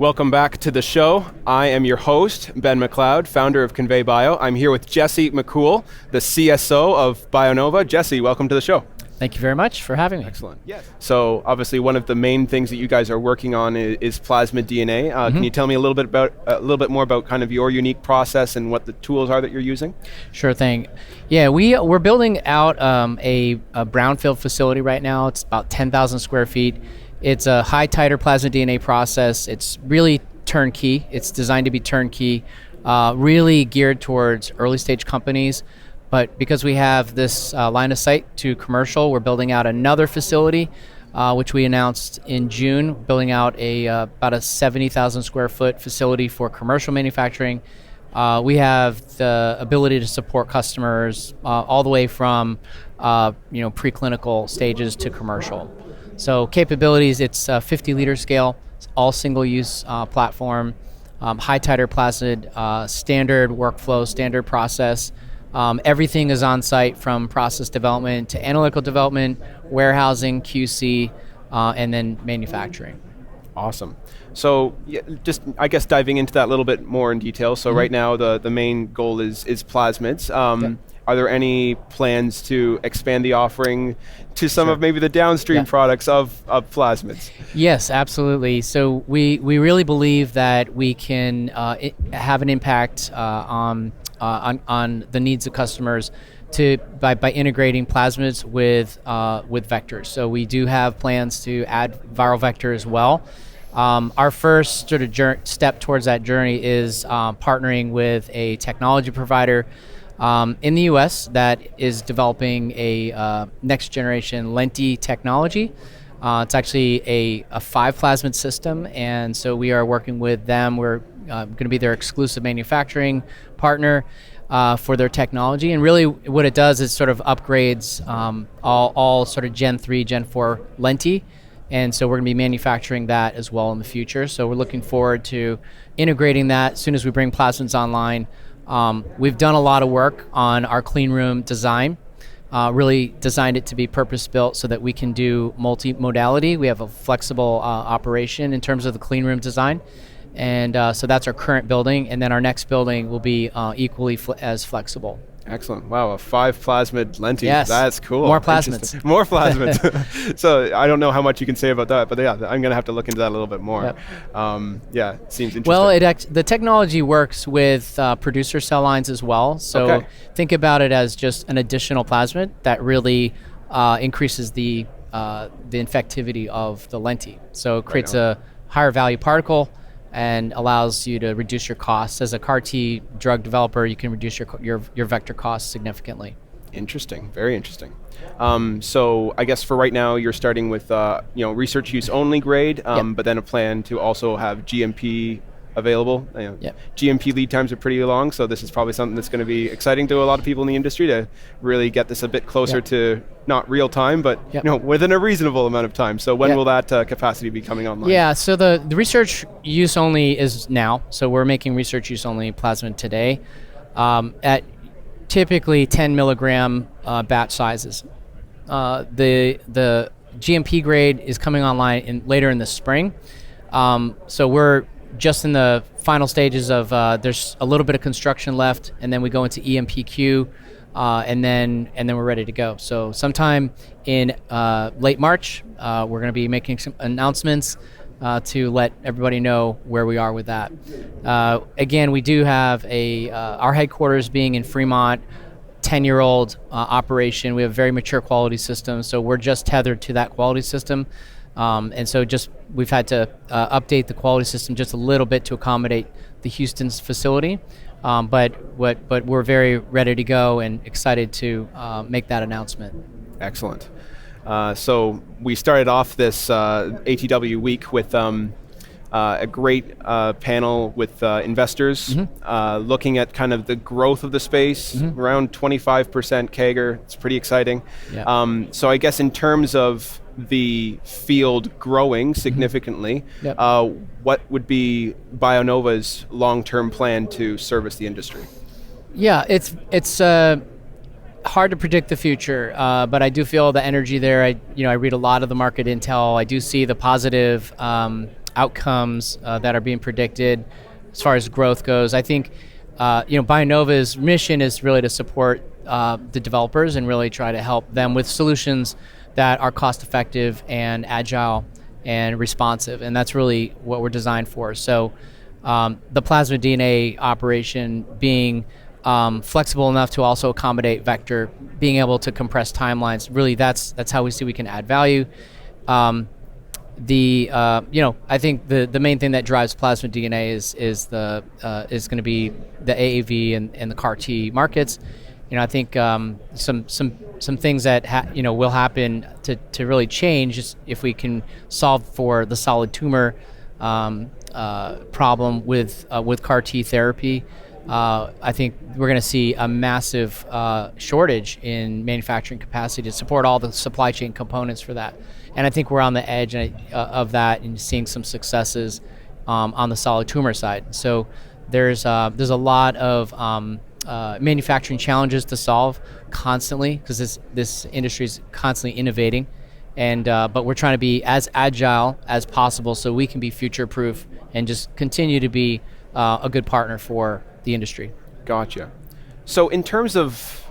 Welcome back to the show. I am your host, Ben McLeod, founder of Convey Bio. I'm here with Jesse McCool, the CSO of Bionova. Jesse, welcome to the show. Thank you very much for having me. Excellent. Yes. So obviously one of the main things that you guys are working on is plasmid DNA. Can you tell me a little bit more about kind of your unique process and what the tools are that you're using? Sure thing. Yeah, we're building out a brownfield facility right now. It's about 10,000 square feet. It's a high titer plasmid DNA process. It's really turnkey. It's designed to be turnkey, really geared towards early stage companies. But because we have this line of sight to commercial, we're building out another facility, which we announced in June, building out about a 70,000 square foot facility for commercial manufacturing. We have the ability to support customers all the way from preclinical stages to commercial. So capabilities, it's a 50-liter scale, it's all single-use platform, high titer plasmid, standard workflow, standard process. Everything is on site from process development to analytical development, warehousing, QC, and then manufacturing. Awesome. So just, I guess, diving into that a little bit more in detail. So right now the main goal is plasmids. Are there any plans to expand the offering to some of maybe the downstream products of plasmids? Yes, absolutely. So we really believe that we can have an impact on the needs of customers by integrating plasmids with vectors. So we do have plans to add viral vector as well. Our first sort of step towards that journey is partnering with a technology provider in the US that is developing a next generation lenti technology. It's actually a 5 plasmid system, and so we are working with them. We're going to be their exclusive manufacturing partner for their technology. And really what it does is sort of upgrades all sort of Gen 3, Gen 4 lenti. And so we're going to be manufacturing that as well in the future. So we're looking forward to integrating that as soon as we bring plasmids online. We've done a lot of work on our clean room design, really designed it to be purpose-built so that we can do multi-modality. We have a flexible operation in terms of the clean room design. And so that's our current building, and then our next building will be equally as flexible. Excellent. Wow, a 5 plasmid lenti. Yes. That's cool. More plasmids. More plasmids. So I don't know how much you can say about that, but yeah, I'm going to have to look into that a little bit more. Yep. It seems interesting. Well, the technology works with producer cell lines as well. So think about it as just an additional plasmid that really increases the infectivity of the lenti. So it creates a higher value particle and allows you to reduce your costs. As a CAR-T drug developer, you can reduce your vector costs significantly. Interesting, very interesting. So I guess for right now, you're starting with research use only grade, but then a plan to also have GMP available. GMP lead times are pretty long, so this is probably something that's going to be exciting to a lot of people in the industry to really get this a bit closer to not real time, but within a reasonable amount of time. So when will that capacity be coming online? Yeah, so the research use only is now. So we're making research use only plasmid today at typically 10 milligram batch sizes. The GMP grade is coming online later in the spring. So we're just in the final stages of there's a little bit of construction left, and then we go into EMPQ, and then we're ready to go. So sometime in late March, we're going to be making some announcements to let everybody know where we are with that. Again, we do have our headquarters being in Fremont, 10-year-old operation. We have a very mature quality system, so we're just tethered to that quality system. And so we've had to update the quality system just a little bit to accommodate the Houston's facility. But we're very ready to go and excited to make that announcement. Excellent. So we started off this ATW week with a great panel with investors looking at kind of the growth of the space, around 25% CAGR. It's pretty exciting. So I guess in terms of the field growing significantly, what would be Bionova's long-term plan to service the industry? Yeah, it's hard to predict the future, but I do feel the energy there. I read a lot of the market intel. I do see the positive outcomes that are being predicted as far as growth goes. I think Bionova's mission is really to support the developers and really try to help them with solutions that are cost effective and agile and responsive, and that's really what we're designed for. So the plasmid DNA operation being flexible enough to also accommodate vector, being able to compress timelines, really that's how we see we can add value. I think the main thing that drives plasmid DNA is going to be the AAV and the CAR T markets. I think some things that will happen to really change is if we can solve for the solid tumor problem with CAR T therapy. I think we're going to see a massive shortage in manufacturing capacity to support all the supply chain components for that. And I think we're on the edge of that and seeing some successes on the solid tumor side. So there's a lot of manufacturing challenges to solve constantly, because this industry is constantly innovating, and but we're trying to be as agile as possible so we can be future proof and just continue to be a good partner for the industry. Gotcha. So in terms of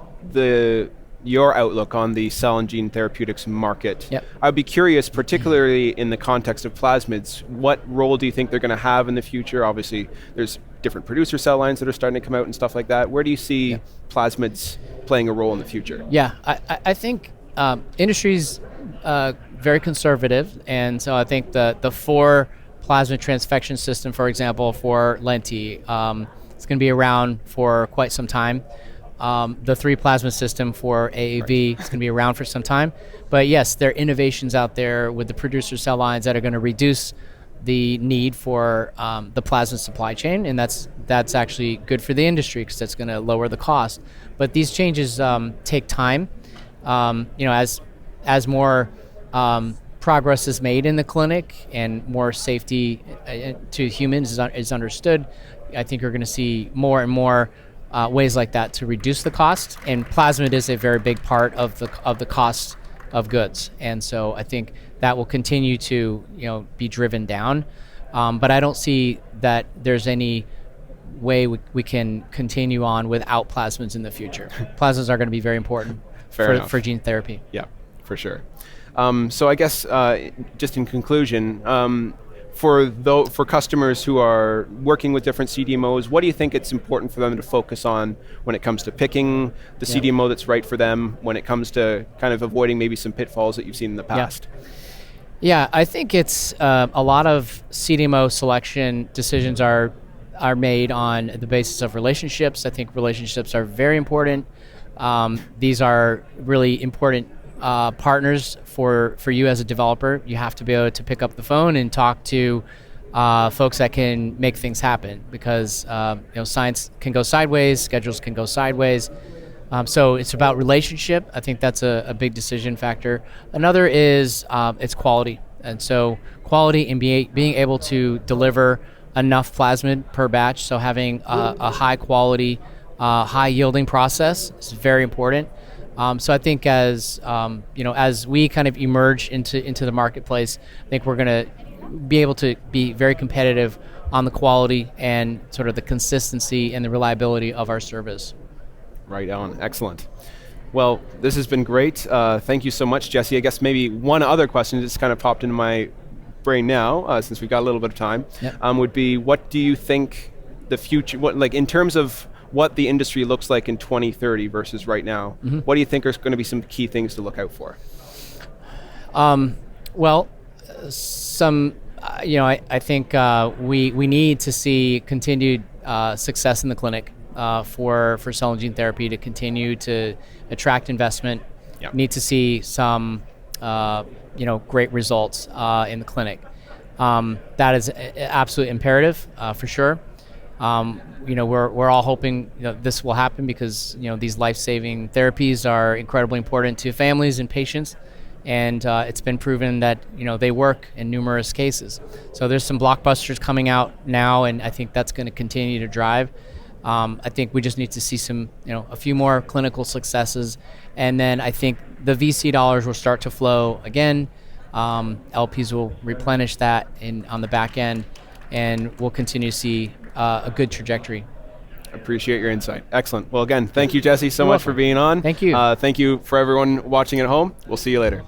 your outlook on the cell and gene therapeutics market, yep. I'd be curious, particularly in the context of plasmids, what role do you think they're going to have in the future? Obviously, there's different producer cell lines that are starting to come out and stuff like that. Where do you see plasmids playing a role in the future? Yeah, I think industry's very conservative, and so I think the 4 plasmid transfection system, for example, for Lenti, it's going to be around for quite some time. The 3 plasmid system for AAV is going to be around for some time. But yes, there are innovations out there with the producer cell lines that are going to reduce the need for the plasmid supply chain, and that's actually good for the industry because that's going to lower the cost. But these changes take time. As more progress is made in the clinic and more safety to humans is understood, I think you're going to see more and more ways like that to reduce the cost. And plasmid is a very big part of the cost of goods, and so I think that will continue to be driven down. But I don't see that there's any way we can continue on without plasmids in the future. Plasmids are going to be very important for gene therapy. Yeah, for sure. So I guess just in conclusion, for customers who are working with different CDMOs, what do you think it's important for them to focus on when it comes to picking the CDMO that's right for them, when it comes to kind of avoiding maybe some pitfalls that you've seen in the past? Yeah, I think it's a lot of CDMO selection decisions are made on the basis of relationships. I think relationships are very important. These are really important partners for you as a developer. You have to be able to pick up the phone and talk to folks that can make things happen, because science can go sideways, schedules can go sideways. So it's about relationship. I think that's a big decision factor. Another is it's quality, and so quality and being able to deliver enough plasmid per batch. So having a high quality, high yielding process is very important. So I think as we kind of emerge into the marketplace, I think we're going to be able to be very competitive on the quality and sort of the consistency and the reliability of our service. Right on. Excellent. Well, this has been great. Thank you so much, Jesse. I guess maybe one other question that's kind of popped into my brain now, since we've got a little bit of time, would be, what do you think the future, in terms of what the industry looks like in 2030 versus right now, what do you think are going to be some key things to look out for? I think we need to see continued success in the clinic for cell and gene therapy to continue to attract investment. Yep. Need to see some great results in the clinic. That is absolutely imperative for sure. We're all hoping this will happen, because these life-saving therapies are incredibly important to families and patients, and it's been proven that they work in numerous cases. So there's some blockbusters coming out now, and I think that's going to continue to drive. I think we just need to see some, a few more clinical successes, and then I think the VC dollars will start to flow again. LPs will replenish that on the back end, and we'll continue to see a good trajectory. Appreciate your insight. Excellent. Well, again, thank you, Jesse, so You're much welcome. for being on. Thank you. Thank you for everyone watching at home. We'll see you later.